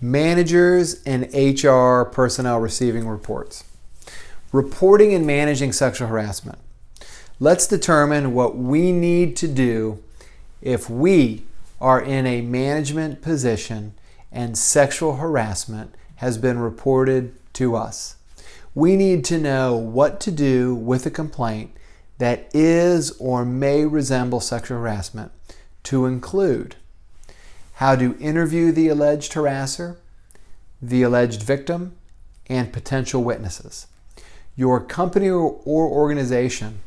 Managers and HR personnel receiving reports. Reporting and managing sexual harassment. Let's determine what we need to do if we are in a management position and sexual harassment has been reported to us. We need to know what to do with a complaint that is or may resemble sexual harassment, to include how to interview the alleged harasser, the alleged victim, and potential witnesses. Your company or organization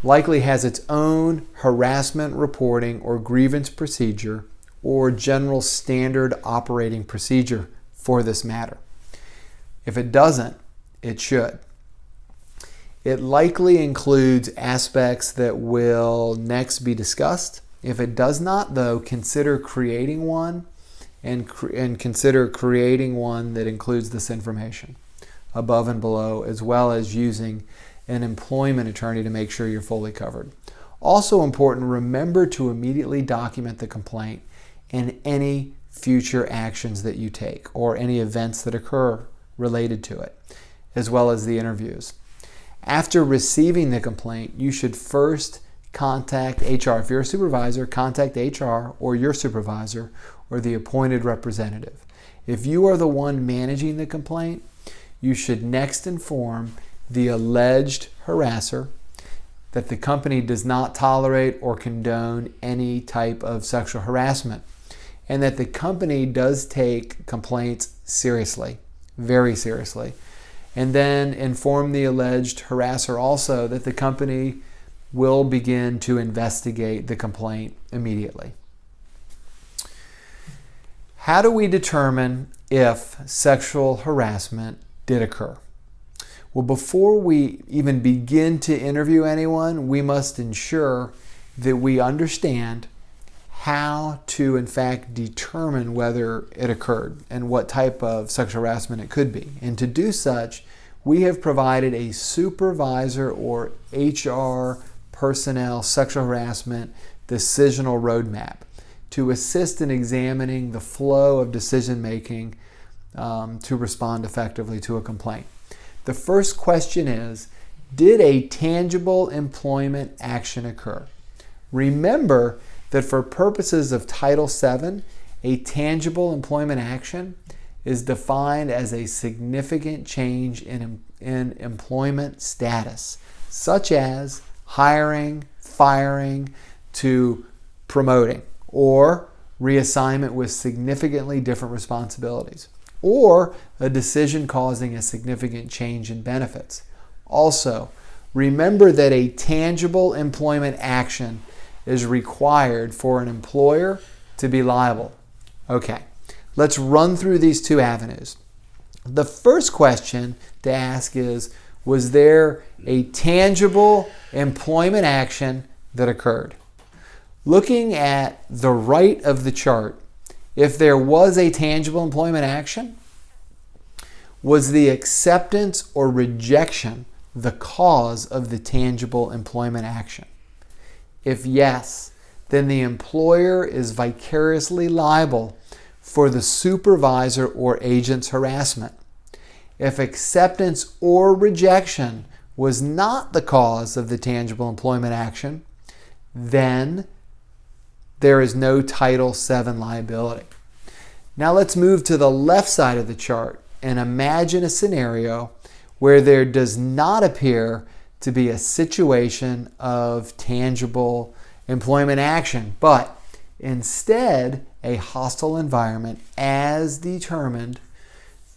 likely has its own harassment reporting or grievance procedure or general standard operating procedure for this matter. If it doesn't, it should. It likely includes aspects that will next be discussed. If it does not, though, consider creating one and consider creating one that includes this information above and below, as well as using an employment attorney to make sure you're fully covered. Also important, remember to immediately document the complaint and any future actions that you take or any events that occur related to it, as well as the interviews. After receiving the complaint, you should first contact HR. If you're a supervisor, contact HR or your supervisor or the appointed representative. If you are the one managing the complaint, you should next inform the alleged harasser that the company does not tolerate or condone any type of sexual harassment, and that the company does take complaints seriously, very seriously. And then inform the alleged harasser also that the company will begin to investigate the complaint immediately. How do we determine if sexual harassment did occur? Well, before we even begin to interview anyone, we must ensure that we understand how to, in fact, determine whether it occurred and what type of sexual harassment it could be. And to do such, we have provided a supervisor or HR personnel sexual harassment decisional roadmap to assist in examining the flow of decision making to respond effectively to a complaint. The first question is, did a tangible employment action occur? Remember that for purposes of Title VII, a tangible employment action is defined as a significant change in employment status, such as hiring, firing, to promoting, or reassignment with significantly different responsibilities, or a decision causing a significant change in benefits. Also, remember that a tangible employment action is required for an employer to be liable. Okay, let's run through these two avenues. The first question to ask is, was there a tangible employment action that occurred? Looking at the right of the chart, if there was a tangible employment action, was the acceptance or rejection the cause of the tangible employment action? If yes, then the employer is vicariously liable for the supervisor or agent's harassment. If acceptance or rejection was not the cause of the tangible employment action, then there is no Title VII liability. Now let's move to the left side of the chart and imagine a scenario where there does not appear to be a situation of tangible employment action, but instead a hostile environment as determined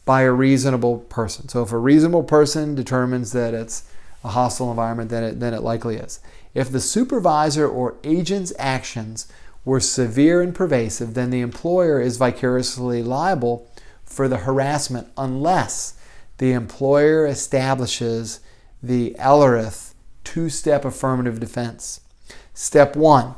by a reasonable person. So if a reasonable person determines that it's a hostile environment, then it likely is. If the supervisor or agent's actions were severe and pervasive, then the employer is vicariously liable for the harassment unless the employer establishes the Ellerith two-step affirmative defense. Step 1,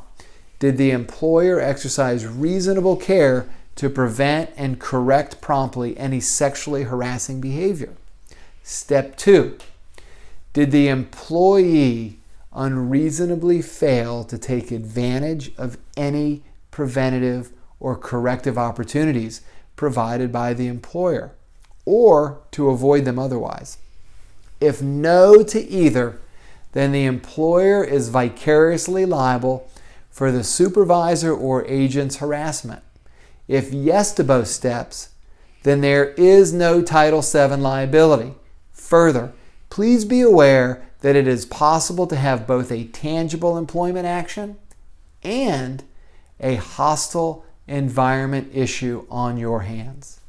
did the employer exercise reasonable care to prevent and correct promptly any sexually harassing behavior? Step 2, did the employee unreasonably fail to take advantage of any preventative or corrective opportunities provided by the employer, or to avoid them otherwise. If no to either, then the employer is vicariously liable for the supervisor or agent's harassment. If yes to both steps, then there is no Title VII liability. Further, please be aware that it is possible to have both a tangible employment action and a hostile environment issue on your hands.